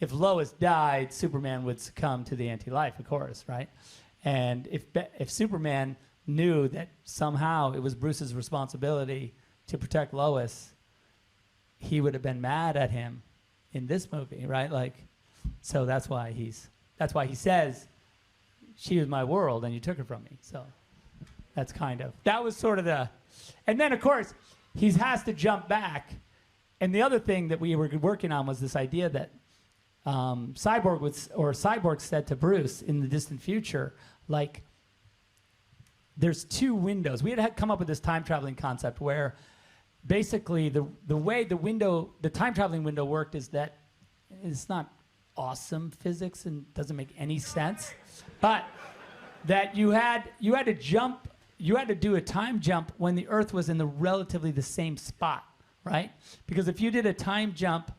if Lois died, Superman would succumb to the anti-life, of course, right? And if Superman knew that somehow it was Bruce's responsibility to protect Lois, he would have been mad at him in this movie, right? Like, so that's why he says, she was my world and you took her from me. So that was sort of and then of course, he has to jump back. And the other thing that we were working on was this idea that Cyborg said to Bruce in the distant future, like, there's two windows. We had come up with this time traveling concept where basically the way the time traveling window worked is that it's not awesome physics and doesn't make any sense, but that you had to do a time jump when the Earth was in relatively the same spot, right? Because if you did a time jump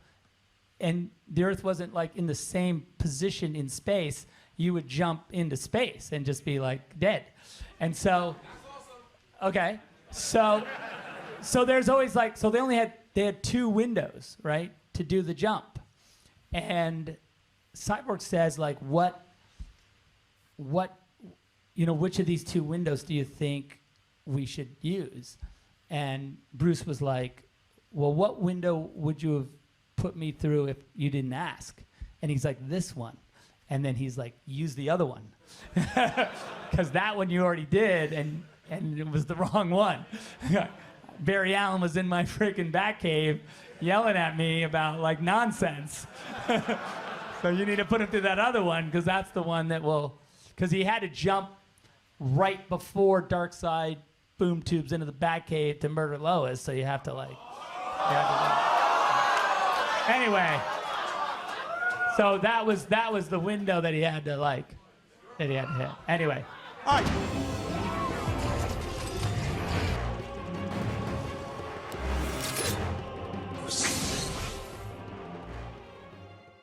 and the Earth wasn't like in the same position in space, you would jump into space and just be like dead. And so, okay, so there's always like, so they had two windows, right, to do the jump. And Cyborg says, like, which of these two windows do you think we should use? And Bruce was like, well, what window would you have put me through if you didn't ask? And he's like, this one. And then he's like, use the other one. Because that one you already did, and it was the wrong one. Barry Allen was in my freaking Batcave yelling at me about, like, nonsense. So you need to put him through that other one, because that's the one that will... Because he had to jump right before Darkseid boom tubes into the Batcave to murder Lois, so you have to, like... Anyway... So that was the window that he had to hit. Anyway. All right.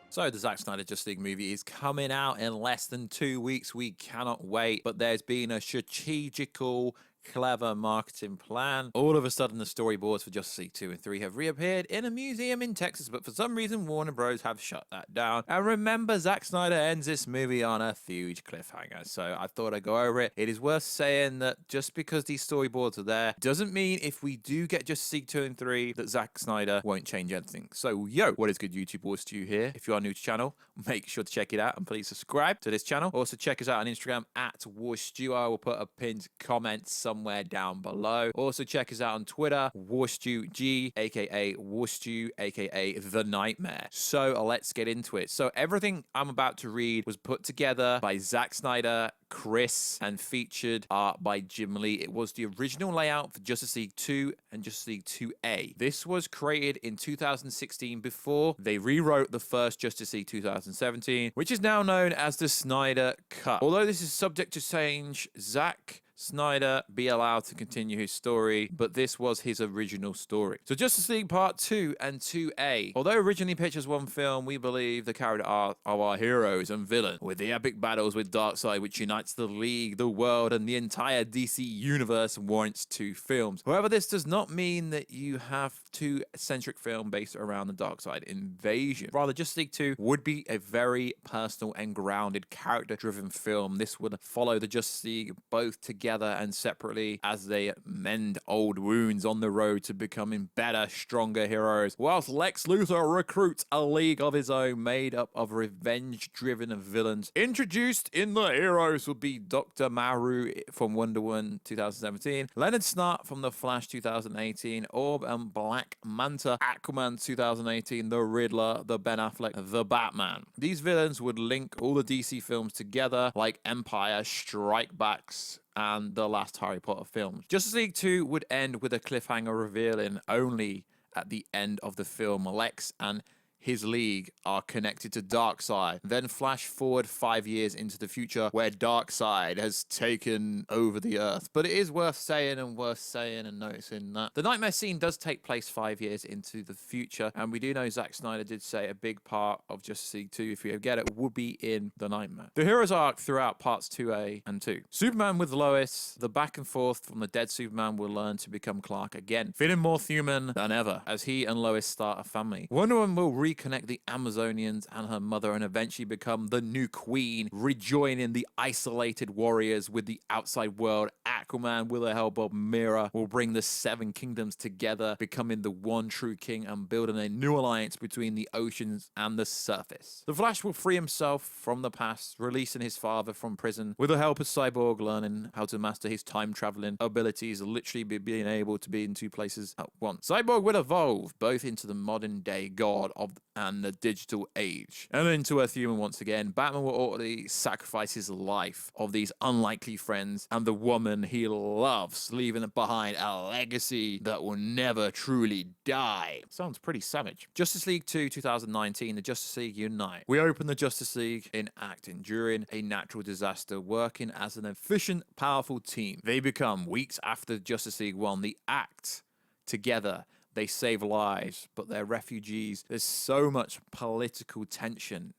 So the Zack Snyder Justice League movie is coming out in less than 2 weeks. We cannot wait. But there's been a strategical, clever marketing plan. All of a sudden, the storyboards for Justice League 2 and 3 have reappeared in a museum in Texas, but for some reason, Warner Bros. Have shut that down. And remember, Zack Snyder ends this movie on a huge cliffhanger, so I thought I'd go over it. It is worth saying that just because these storyboards are there, doesn't mean if we do get Justice League 2 and 3, that Zack Snyder won't change anything. So, yo, what is good, YouTube? Warstu here. If you are new to the channel, make sure to check it out and please subscribe to this channel. Also, check us out on Instagram at Warstu. I will put a pinned comment somewhere down below. Also check us out on Twitter, Warstu G, aka Warstu, aka The Nightmare. So let's get into it. So everything I'm about to read was put together by Zack Snyder, Chris, and featured art by Jim Lee. It was the original layout for Justice League 2 and Justice League 2A. This was created in 2016 before they rewrote the first Justice League 2017, which is now known as the Snyder Cut. Although this is subject to change, Zack Snyder be allowed to continue his story, but this was his original story. So Justice League Part 2 and 2A. Although originally pitched as one film, we believe the character arc of our heroes and villains, with the epic battles with Darkseid, which unites the League, the world, and the entire DC universe, warrants 2 films. However, this does not mean that you have 2 centric film based around the Darkseid invasion. Rather, Justice League 2 would be a very personal and grounded character-driven film. This would follow the Justice League both together and separately as they mend old wounds on the road to becoming better, stronger heroes, whilst Lex Luthor recruits a league of his own made up of revenge-driven villains. Introduced in the heroes would be Dr. Maru from Wonder Woman 2017, Leonard Snart from The Flash 2018, Orb and Black Manta, Aquaman 2018, The Riddler, the Ben Affleck, the Batman. These villains would link all the DC films together like Empire, Strike Backs, and the last Harry Potter films. Justice League 2 would end with a cliffhanger revealing only at the end of the film Lex and his league are connected to Darkseid. Then flash forward 5 years into the future where Darkseid has taken over the Earth. But it is worth saying and noticing that the Nightmare scene does take place 5 years into the future. And we do know Zack Snyder did say a big part of Justice League 2, if you get it, would be in the Nightmare. The hero's arc throughout parts 2A and 2. Superman with Lois, the back and forth from the dead Superman will learn to become Clark again, feeling more human than ever as he and Lois start a family. Wonder Woman will reconnect the Amazonians and her mother and eventually become the new queen, rejoining the isolated warriors with the outside world. Aquaman, with the help of Mera, will bring the seven kingdoms together, becoming the one true king and building a new alliance between the oceans and the surface. The Flash will free himself from the past, releasing his father from prison, with the help of Cyborg learning how to master his time-traveling abilities, literally being able to be in two places at once. Cyborg will evolve both into the modern-day god and the digital age, and into Earth human once again. Batman will ultimately sacrifice his life of these unlikely friends and the woman he loves, leaving behind a legacy that will never truly die. Sounds pretty savage. Justice League 2 2019, the Justice League unite. We open the Justice League in acting during a natural disaster, working as an efficient, powerful team. They become, weeks after Justice League 1, the act together. They save lives, but they're refugees. There's so much political tension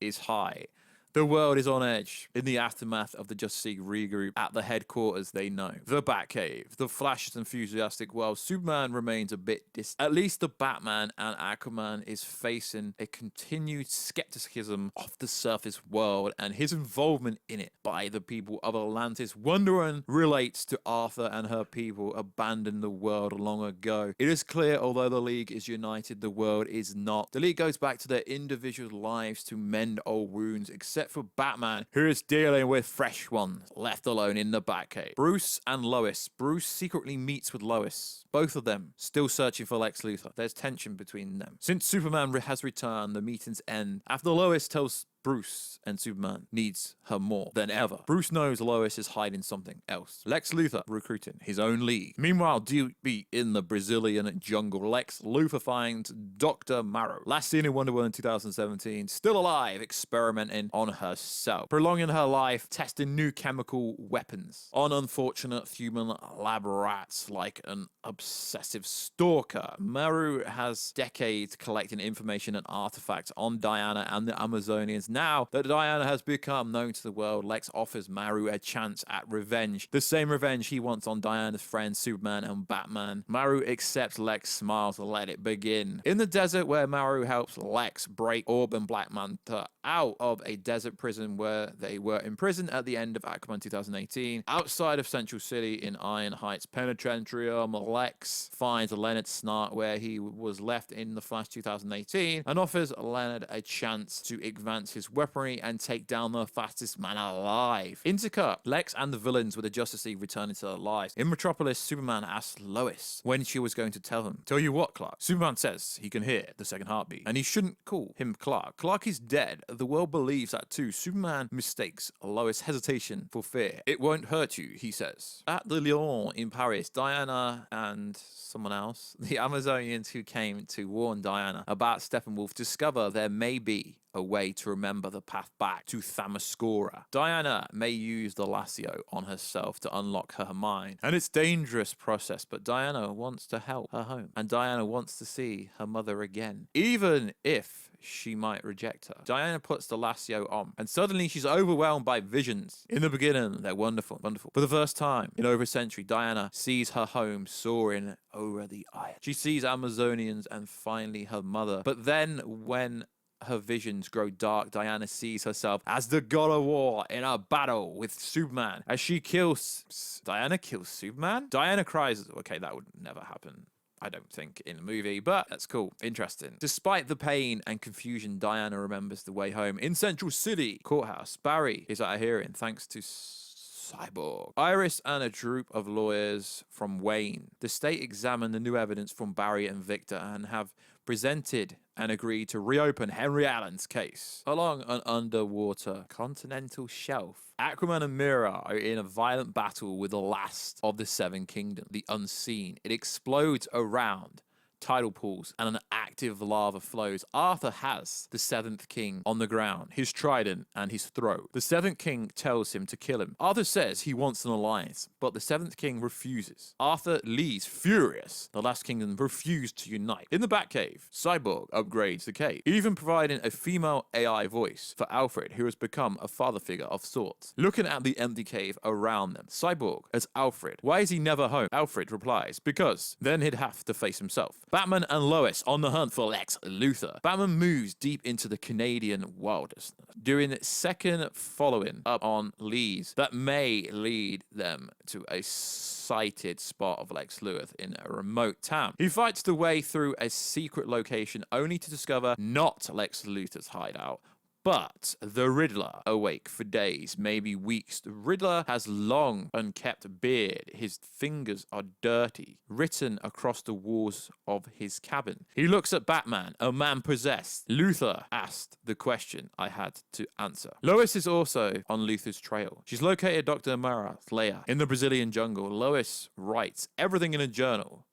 is high. The world is on edge in the aftermath of the Justice League regroup at the headquarters they know. The Batcave. The Flash's enthusiastic world. Superman remains a bit distant. At least the Batman and Aquaman is facing a continued skepticism of the surface world and his involvement in it by the people of Atlantis. Wonder Woman relates to Arthur and her people abandoned the world long ago. It is clear, although the League is united, the world is not. The League goes back to their individual lives to mend old wounds, except for Batman, who is dealing with fresh ones, left alone in the Batcave. Bruce and Lois. Bruce secretly meets with Lois. Both of them still searching for Lex Luthor. There's tension between them. Since Superman has returned, the meetings end after Lois tells Bruce and Superman needs her more than ever. Bruce knows Lois is hiding something else. Lex Luthor recruiting his own league. Meanwhile, deep in the Brazilian jungle, Lex Luthor finds Dr. Marrow. Last seen in Wonder Woman 2017, still alive, experimenting on herself, prolonging her life, testing new chemical weapons on unfortunate human lab rats like an obsessive stalker. Marrow has decades collecting information and artifacts on Diana and the Amazonians. Now that Diana has become known to the world, Lex offers Marrow a chance at revenge. The same revenge he wants on Diana's friends Superman and Batman. Marrow accepts Lex, smiles, and let it begin. In the desert, where Marrow helps Lex break Orb and Black Manta out of a desert prison where they were imprisoned at the end of Aquaman 2018. Outside of Central City in Iron Heights Penitentiary, Lex finds Leonard Snart where he was left in The Flash 2018 and offers Leonard a chance to advance his weaponry and take down the fastest man alive. Intercut. Lex and the villains with the Justice League returning to their lives. In Metropolis, Superman asks Lois when she was going to tell him. Tell you what, Clark. Superman says he can hear the second heartbeat and he shouldn't call him Clark. Clark is dead. The world believes that too. Superman mistakes Lois' hesitation for fear. It won't hurt you, he says. At the Lyon in Paris, Diana and someone else, the Amazonians who came to warn Diana about Steppenwolf, discover there may be a way to remember the path back to Themyscira. Diana may use the Lasso on herself to unlock her mind, and it's a dangerous process, but Diana wants to help her home, and Diana wants to see her mother again, even if she might reject her. Diana puts the Lasso on, and suddenly she's overwhelmed by visions. In the beginning, they're wonderful. For the first time in over a century, Diana sees her home soaring over the eye. She sees Amazonians and finally her mother. But then when her visions grow dark, Diana sees herself as the god of war in a battle with Superman. As she kills... Diana kills Superman? Diana cries... Okay, that would never happen, I don't think, in the movie, but that's cool. Interesting. Despite the pain and confusion, Diana remembers the way home. In Central City Courthouse, Barry is at a hearing thanks to Cyborg. Iris and a group of lawyers from Wayne. The state examined the new evidence from Barry and Victor and have presented and agreed to reopen Henry Allen's case. Along an underwater continental shelf, Aquaman and Mera are in a violent battle with the last of the Seven Kingdoms, the Unseen. It explodes around tidal pools and an active lava flows. Arthur has the Seventh King on the ground, his trident and his throat. The Seventh King tells him to kill him. Arthur says he wants an alliance, but the Seventh King refuses. Arthur leaves furious. The last kingdom refused to unite. In the Batcave, Cyborg upgrades the cave, even providing a female AI voice for Alfred, who has become a father figure of sorts. Looking at the empty cave around them, Cyborg as Alfred. Why is he never home? Alfred replies, because then he'd have to face himself. Batman and Lois on the hunt for Lex Luthor. Batman moves deep into the Canadian wilderness, doing second following up on leads that may lead them to a sighted spot of Lex Luthor in a remote town. He fights the way through a secret location only to discover not Lex Luthor's hideout, but the Riddler, awake for days, maybe weeks. The Riddler has long, unkempt beard. His fingers are dirty, written across the walls of his cabin. He looks at Batman, a man possessed. Luthor asked the question I had to answer. Lois is also on Luthor's trail. She's located Dr. Mara's lair in the Brazilian jungle. Lois writes everything in a journal,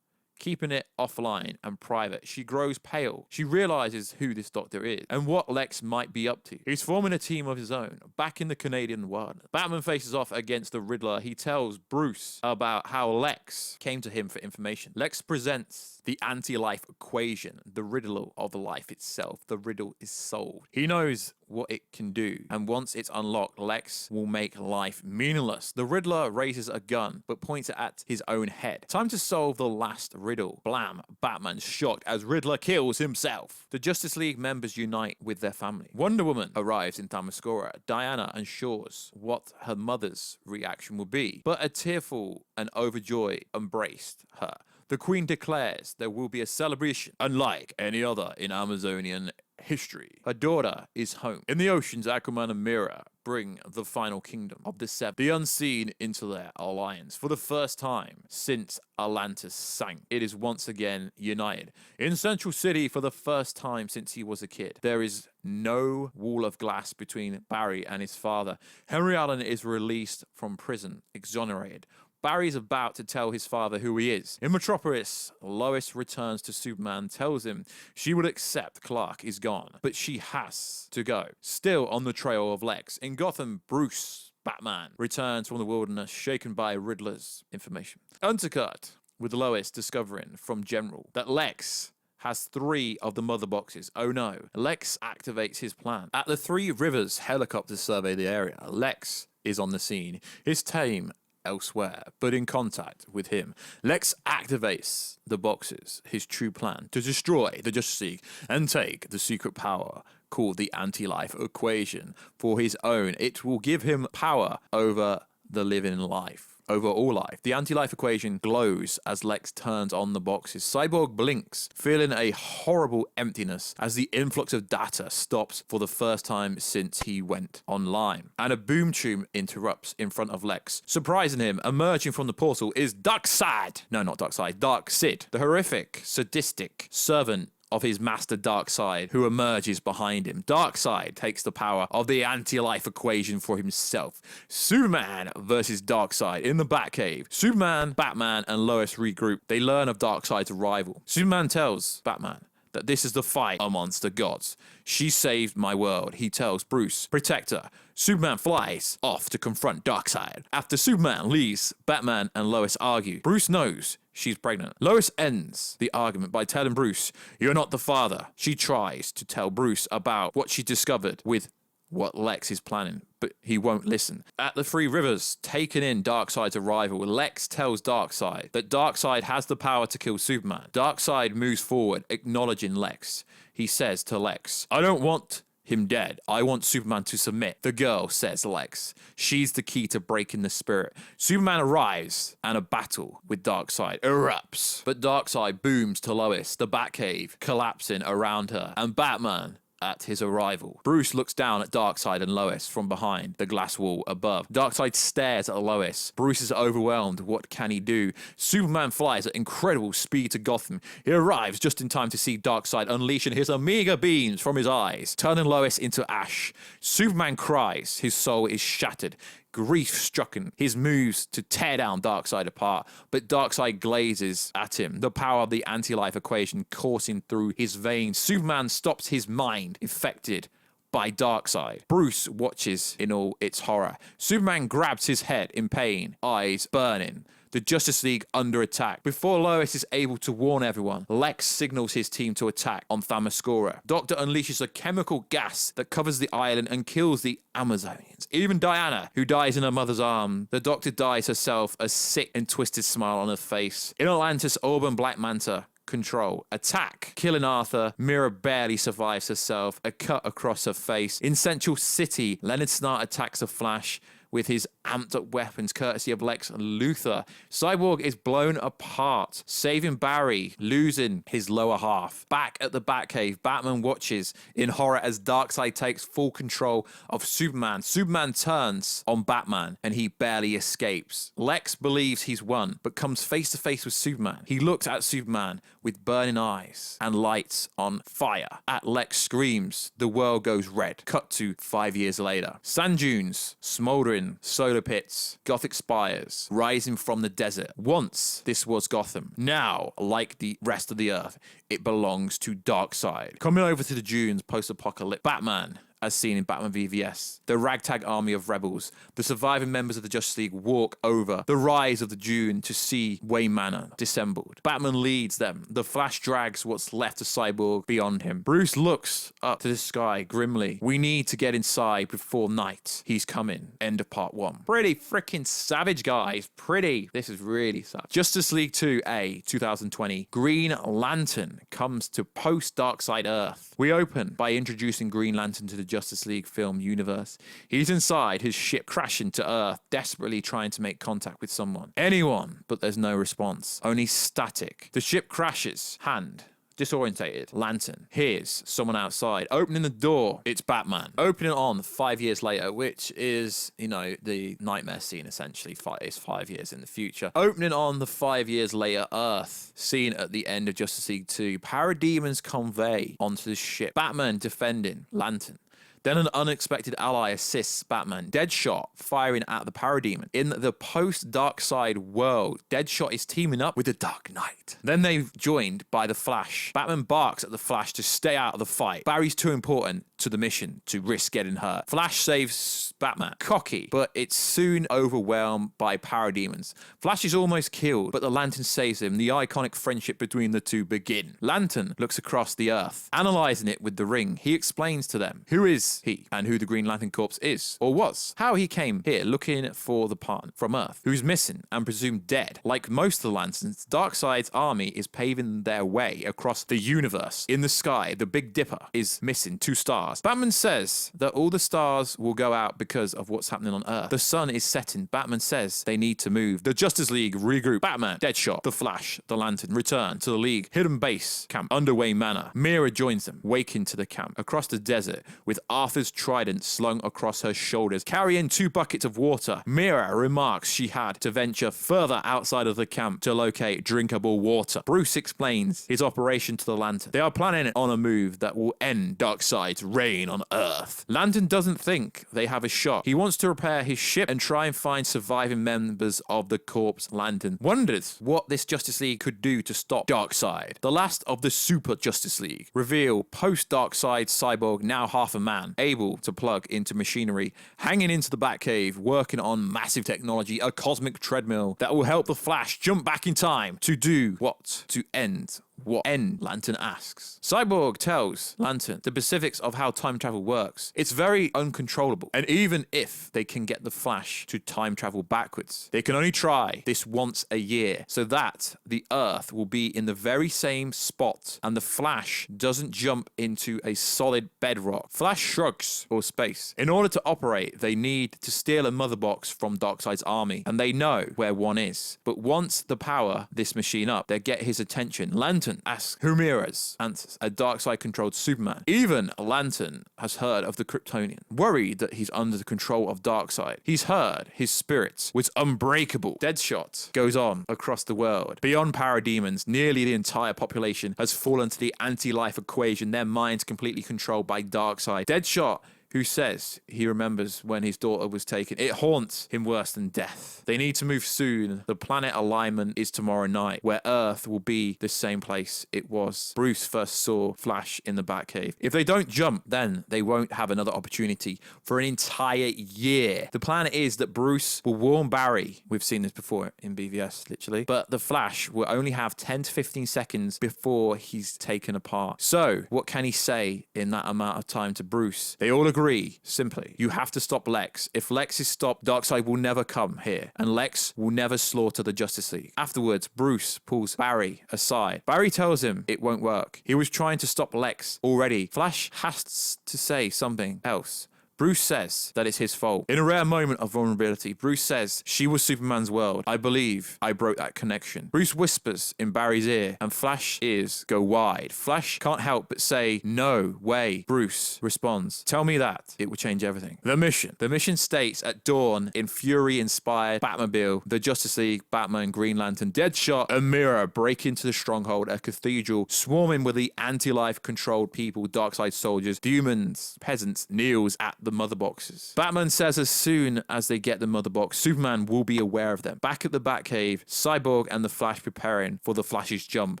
keeping it offline and private. She grows pale. She realizes who this doctor is and what Lex might be up to. He's forming a team of his own back in the Canadian wilderness. Batman faces off against the Riddler. He tells Bruce about how Lex came to him for information. Lex presents the anti-life equation, the riddle of life itself. The riddle is solved. He knows what it can do, and once it's unlocked, Lex will make life meaningless. The Riddler raises a gun, but points it at his own head. Time to solve the last riddle. Blam! Batman's shocked as Riddler kills himself. The Justice League members unite with their family. Wonder Woman arrives in Themyscira. Diana unsures what her mother's reaction will be, but a tearful and overjoyed embraced her. The Queen declares there will be a celebration unlike any other in Amazonian history. Her daughter is home. In the oceans, Aquaman and Mera bring the final kingdom of the Seven, the unseen, into their alliance. For the first time since Atlantis sank, it is once again united. In Central City, for the first time since he was a kid, there is no wall of glass between Barry and his father. Henry Allen is released from prison, exonerated. Barry's about to tell his father who he is. In Metropolis, Lois returns to Superman, tells him she would accept Clark is gone, but she has to go. Still on the trail of Lex. In Gotham, Bruce, Batman, returns from the wilderness, shaken by Riddler's information. Undercut, with Lois discovering from General that Lex has 3 of the mother boxes. Oh no. Lex activates his plan. At the Three Rivers, helicopters survey the area. Lex is on the scene. His team elsewhere, but in contact with him. Lex activates the boxes, his true plan to destroy the Justice League and take the secret power called the anti-life equation for his own. It will give him power over the living life, over all life. The anti-life equation glows as Lex turns on the boxes. Cyborg blinks, feeling a horrible emptiness as the influx of data stops for the first time since he went online. And a boom tube interrupts in front of Lex. Surprising him, emerging from the portal is Darkseid. No, not Darkseid, Darkseid, the horrific, sadistic servant of his master Darkseid, who emerges behind him. Darkseid takes the power of the anti-life equation for himself. Superman versus Darkseid in the Batcave. Superman, Batman, and Lois regroup. They learn of Darkseid's arrival. Superman tells Batman that this is the fight amongst the gods. She saved my world, he tells Bruce. Protect her. Superman flies off to confront Darkseid. After Superman leaves, Batman and Lois argue. Bruce knows she's pregnant. Lois ends the argument by telling Bruce, "You're not the father." She tries to tell Bruce about what she discovered with what Lex is planning, but he won't listen. At the Three Rivers, taking in Darkseid's arrival, Lex tells Darkseid that Darkseid has the power to kill Superman. Darkseid moves forward, acknowledging Lex. He says to Lex, "I don't want him dead. I want Superman to submit." The girl, says Lex. She's the key to breaking the spirit. Superman arrives and a battle with Darkseid erupts. But Darkseid booms to Lois, the Batcave collapsing around her, and Batman at his arrival. Bruce looks down at Darkseid and Lois from behind the glass wall above. Darkseid stares at Lois. Bruce is overwhelmed. What can he do? Superman flies at incredible speed to Gotham. He arrives just in time to see Darkseid unleashing his Omega beams from his eyes, turning Lois into ash. Superman cries. His soul is shattered. Grief-stricken, his moves to tear down Darkseid apart, but Darkseid glazes at him, the power of the anti-life equation coursing through his veins. Superman stops his mind, infected by Darkseid. Bruce watches in all its horror. Superman grabs his head in pain, eyes burning. The Justice League under attack. Before Lois is able to warn everyone, Lex signals his team to attack on Themyscira. Doctor unleashes a chemical gas that covers the island and kills the Amazonians. Even Diana, who dies in her mother's arms. The Doctor dies herself, a sick and twisted smile on her face. In Atlantis, Orb and Black Manta control. Attack. Killing Arthur. Mira barely survives herself. A cut across her face. In Central City, Leonard Snart attacks the Flash with his amped up weapons courtesy of Lex Luthor. Cyborg is blown apart, saving Barry, losing his lower half. Back at the Batcave, Batman watches in horror as Darkseid takes full control of Superman. Superman turns on Batman and he barely escapes. Lex believes he's won, but comes face to face with Superman. He looks at Superman with burning eyes and lights on fire. At Lex screams, the world goes red. Cut to 5 years later. Sand dunes, smoldering, solar pits, Gothic spires, rising from the desert. Once this was Gotham. Now, like the rest of the Earth, it belongs to Darkseid. Coming over to the dunes, post-apocalyptic Batman, as seen in Batman VVS. The ragtag army of rebels, the surviving members of the Justice League walk over the rise of the Dune to see Wayne Manor dissembled. Batman leads them. The Flash drags what's left of Cyborg beyond him. Bruce looks up to the sky grimly. We need to get inside before night. He's coming. End of part 1. Pretty freaking savage, guys. Pretty. This is really savage. Justice League 2A 2020. Green Lantern comes to post-Darkseid Earth. We open by introducing Green Lantern to the Justice League film universe. He's inside his ship crashing to Earth, desperately trying to make contact with someone. Anyone, but there's no response. Only static. The ship crashes. Hand. Disorientated. Lantern. Here's someone outside. Opening the door. It's Batman. Opening on 5 years later, which is, you know, the nightmare scene essentially. It's 5 years in the future. Opening on the 5 years later Earth. Scene at the end of Justice League 2. Parademons convey onto the ship. Batman defending. Lantern. Then an unexpected ally assists Batman. Deadshot firing at the Parademon. In the post-Darkseid world, Deadshot is teaming up with the Dark Knight. Then they're joined by the Flash. Batman barks at the Flash to stay out of the fight. Barry's too important to the mission to risk getting hurt. Flash saves Batman. Cocky, but it's soon overwhelmed by Parademons. Flash is almost killed, but the Lantern saves him. The iconic friendship between the two begin. Lantern looks across the Earth, analyzing it with the ring. He explains to them who is he and who the Green Lantern Corps is, or was. How he came here looking for the partner from Earth, who's missing and presumed dead. Like most of the Lanterns, Darkseid's army is paving their way across the universe. In the sky, the Big Dipper is missing 2 stars. Batman says that all the stars will go out because of what's happening on Earth. The sun is setting. Batman says they need to move. The Justice League regroup. Batman, Deadshot, the Flash, the Lantern return to the League hidden base camp under Wayne Manor. Mira joins them, waking to the camp across the desert with Arthur's trident slung across her shoulders, carrying 2 buckets of water. Mira remarks she had to venture further outside of the camp to locate drinkable water. Bruce explains his operation to the Lantern. They are planning on a move that will end Darkseid's reign on Earth. Lantern doesn't think they have a shot. He wants to repair his ship and try and find surviving members of the Corps. Lantern wonders what this Justice League could do to stop Darkseid. The last of the Super Justice League reveal post-Darkseid Cyborg, now half a man, able to plug into machinery, hanging into the Batcave, working on massive technology, a cosmic treadmill that will help the Flash jump back in time to do what? To end what end? Lantern asks. Cyborg tells Lantern the specifics of how time travel works. It's very uncontrollable. And even if they can get the Flash to time travel backwards, they can only try this once a year so that the Earth will be in the very same spot and the Flash doesn't jump into a solid bedrock. Flash shrugs, or space. In order to operate, they need to steal a mother box from Darkseid's army, and they know where one is. But once they power this machine up, they get his attention. Lantern asks who Mira is, answers a Darkseid-controlled Superman. Even Lantern has heard of the Kryptonian, worried that he's under the control of Darkseid. He's heard his spirit was unbreakable. Deadshot goes on across the world. Beyond Parademons, nearly the entire population has fallen to the anti-life equation, their minds completely controlled by Darkseid. Deadshot, who says he remembers when his daughter was taken. It haunts him worse than death. They need to move soon. The planet alignment is tomorrow night, where Earth will be the same place it was. Bruce first saw Flash in the Batcave. If they don't jump, then they won't have another opportunity for an entire year. The plan is that Bruce will warn Barry. We've seen this before in BVS, literally. But the Flash will only have 10 to 15 seconds before he's taken apart. So, what can he say in that amount of time to Bruce? They all agree agree, simply. You have to stop Lex. If Lex is stopped, Darkseid will never come here, and Lex will never slaughter the Justice League. Afterwards, Bruce pulls Barry aside. Barry tells him it won't work. He was trying to stop Lex already. Flash has to say something else. Bruce says that it's his fault. In a rare moment of vulnerability, Bruce says, she was Superman's world. I believe I broke that connection. Bruce whispers in Barry's ear, and Flash's ears go wide. Flash can't help but say, no way. Bruce responds, tell me that. It will change everything. The mission. The mission states at dawn, in Fury-inspired Batmobile, the Justice League, Batman, Green Lantern, Deadshot, and Mirror break into the Stronghold, a cathedral swarming with the anti-life controlled people, Darkseid soldiers, humans, peasants, kneels at the mother boxes. Batman says as soon as they get the mother box, Superman will be aware of them. Back at the Batcave, Cyborg and the Flash preparing for the Flash's jump.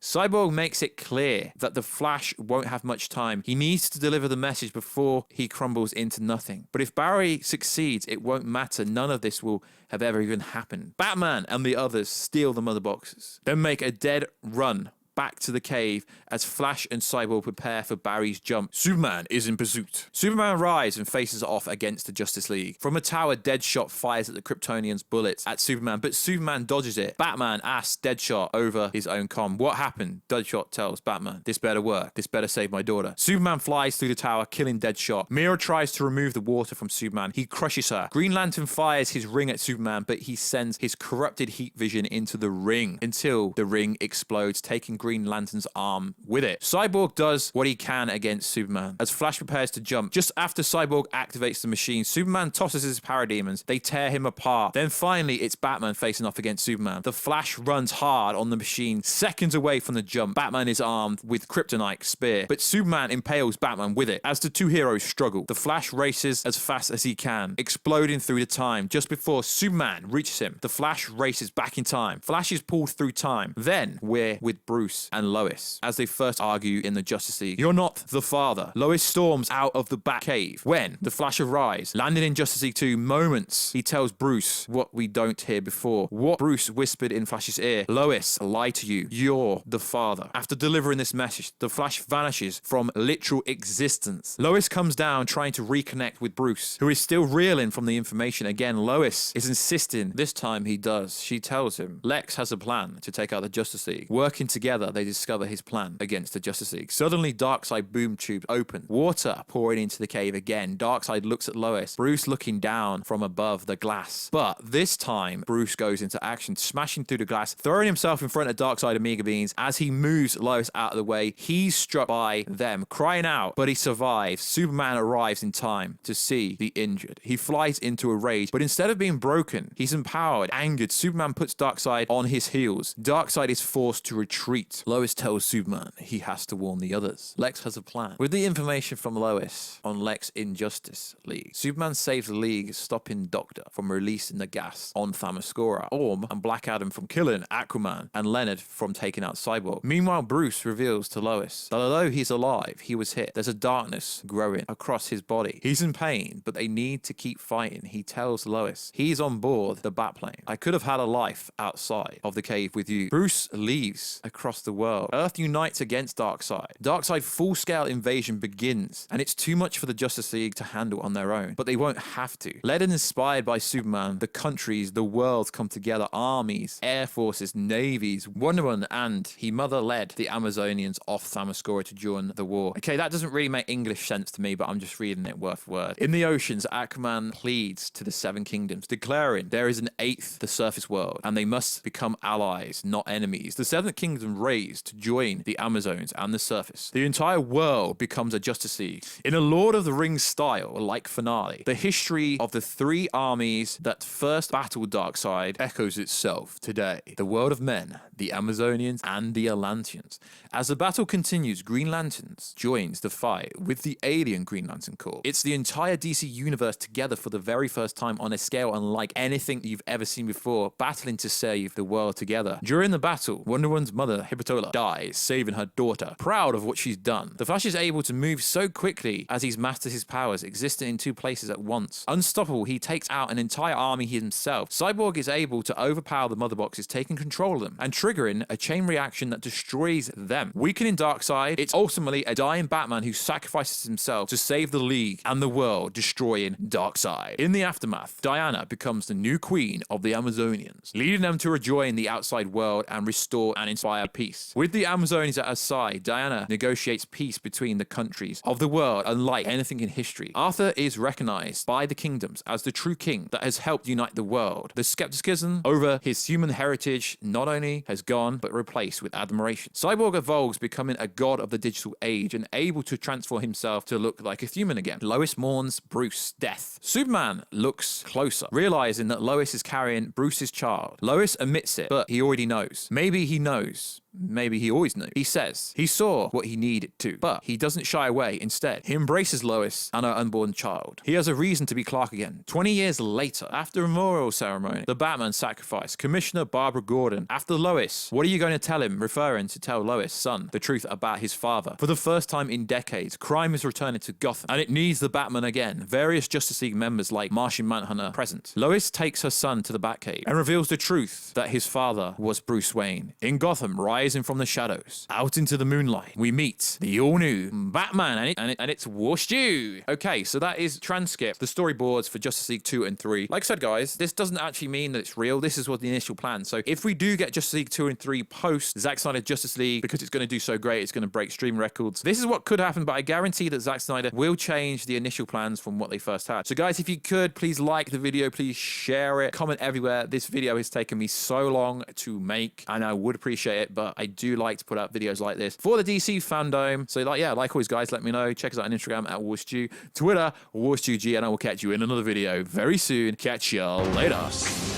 Cyborg makes it clear that the Flash won't have much time. He needs to deliver the message before he crumbles into nothing. But if Barry succeeds, it won't matter. None of this will have ever even happened. Batman and the others steal the mother boxes, then make a dead run back to the cave as Flash and Cyborg prepare for Barry's jump. Superman is in pursuit. Superman arrives and faces off against the Justice League. From a tower, Deadshot fires at the Kryptonians' bullets at Superman, but Superman dodges it. Batman asks Deadshot over his own comm, what happened? Deadshot tells Batman, this better work. This better save my daughter. Superman flies through the tower, killing Deadshot. Mirror tries to remove the water from Superman. He crushes her. Green Lantern fires his ring at Superman, but he sends his corrupted heat vision into the ring until the ring explodes, taking Green Lantern's arm with it. Cyborg does what he can against Superman as Flash prepares to jump. Just after Cyborg activates the machine, Superman tosses his parademons. They tear him apart. Then finally, it's Batman facing off against Superman. The Flash runs hard on the machine, seconds away from the jump. Batman is armed with kryptonite spear, but Superman impales Batman with it. As the two heroes struggle, the Flash races as fast as he can, exploding through the time. Just before Superman reaches him, the Flash races back in time. Flash is pulled through time. Then we're with Bruce and Lois as they first argue in the Justice League. You're not the father. Lois storms out of the Batcave. When the Flash arrives, landing in Justice League 2 moments, he tells Bruce what we don't hear before. What Bruce whispered in Flash's ear, Lois, I lied to you. You're the father. After delivering this message, the Flash vanishes from literal existence. Lois comes down trying to reconnect with Bruce, who is still reeling from the information. Again, Lois is insisting. This time he does. She tells him Lex has a plan to take out the Justice League. Working together, they discover his plan against the Justice League. Suddenly, Darkseid boom tubes open. Water pouring into the cave again. Darkseid looks at Lois. Bruce looking down from above the glass. But this time, Bruce goes into action, smashing through the glass, throwing himself in front of Darkseid Omega Beams. As he moves Lois out of the way, he's struck by them, crying out, but he survives. Superman arrives in time to see the injured. He flies into a rage, but instead of being broken, he's empowered. Angered, Superman puts Darkseid on his heels. Darkseid is forced to retreat. Lois tells Superman he has to warn the others. Lex has a plan. With the information from Lois on Lex in Justice League, Superman saves the League, stopping Doctor from releasing the gas on Themyscira, Orm and Black Adam from killing Aquaman, and Leonard from taking out Cyborg. Meanwhile, Bruce reveals to Lois that although he's alive, he was hit. There's a darkness growing across his body. He's in pain, but they need to keep fighting. He tells Lois he's on board the Batplane. I could have had a life outside of the cave with you. Bruce leaves across the world. Earth unites against Darkseid. Darkseid full-scale invasion begins, and it's too much for the Justice League to handle on their own, but they won't have to. Led and inspired by Superman, the countries, the worlds come together, armies, air forces, navies. Wonder Woman and he mother led the Amazonians off Themyscira to join the war. Okay, that doesn't really make English sense to me, but I'm just reading it word for word. In the oceans, Aquaman pleads to the Seven Kingdoms, declaring there is an eighth, the surface world, and they must become allies, not enemies. The Seventh Kingdom raised to join the Amazons and the surface. The entire world becomes a Justice League. In a Lord of the Rings style, like finale, the history of the three armies that first battled Darkseid echoes itself today. The world of men, the Amazonians, and the Atlanteans. As the battle continues, Green Lanterns joins the fight with the alien Green Lantern Corps. It's the entire DC universe together for the very first time on a scale unlike anything you've ever seen before, battling to save the world together. During the battle, Wonder Woman's mother, Hippolyta dies, saving her daughter, proud of what she's done. The Flash is able to move so quickly as he's mastered his powers, existing in two places at once. Unstoppable, he takes out an entire army himself. Cyborg is able to overpower the mother boxes, taking control of them, and triggering a chain reaction that destroys them. Weakening Darkseid, it's ultimately a dying Batman who sacrifices himself to save the League and the world, destroying Darkseid. In the aftermath, Diana becomes the new queen of the Amazonians, leading them to rejoin the outside world and restore and inspire peace. With the Amazonians at her side, Diana negotiates peace between the countries of the world, unlike anything in history. Arthur is recognized by the kingdoms as the true king that has helped unite the world. The skepticism over his human heritage not only has gone, but replaced with admiration. Cyborg evolves, becoming a god of the digital age and able to transform himself to look like a human again. Lois mourns Bruce's death. Superman looks closer, realizing that Lois is carrying Bruce's child. Lois admits it, but he already knows. Maybe he knows. Maybe he always knew. He says he saw what he needed to, but he doesn't shy away. Instead, he embraces Lois and her unborn child. He has a reason to be Clark again. 20 years later, after a memorial ceremony, the Batman sacrificed Commissioner Barbara Gordon after Lois. What are you going to tell him? Referring to tell Lois' son the truth about his father. For the first time in decades, crime is returning to Gotham, and it needs the Batman again. Various Justice League members like Martian Manhunter present. Lois takes her son to the Batcave and reveals the truth that his father was Bruce Wayne. In Gotham, rising from the shadows, out into the moonlight, we meet the all-new Batman, and it's Warstu. Okay, so that is transcript, the storyboards for Justice League 2 and 3. Like I said, guys, this doesn't actually mean that it's real. This is what the initial plan. So if we do get Justice League 2 and 3 post Zack Snyder Justice League, because it's going to do so great, it's going to break stream records. This is what could happen, but I guarantee that Zack Snyder will change the initial plans from what they first had. So guys, if you could, please like the video, please share it, comment everywhere. This video has taken me so long to make, and I would appreciate it, but I do like to put out videos like this for the DC fandom. So like always, guys, let me know. Check us out on Instagram at Warstu, Twitter, WarstuG, and I will catch you in another video very soon. Catch you later.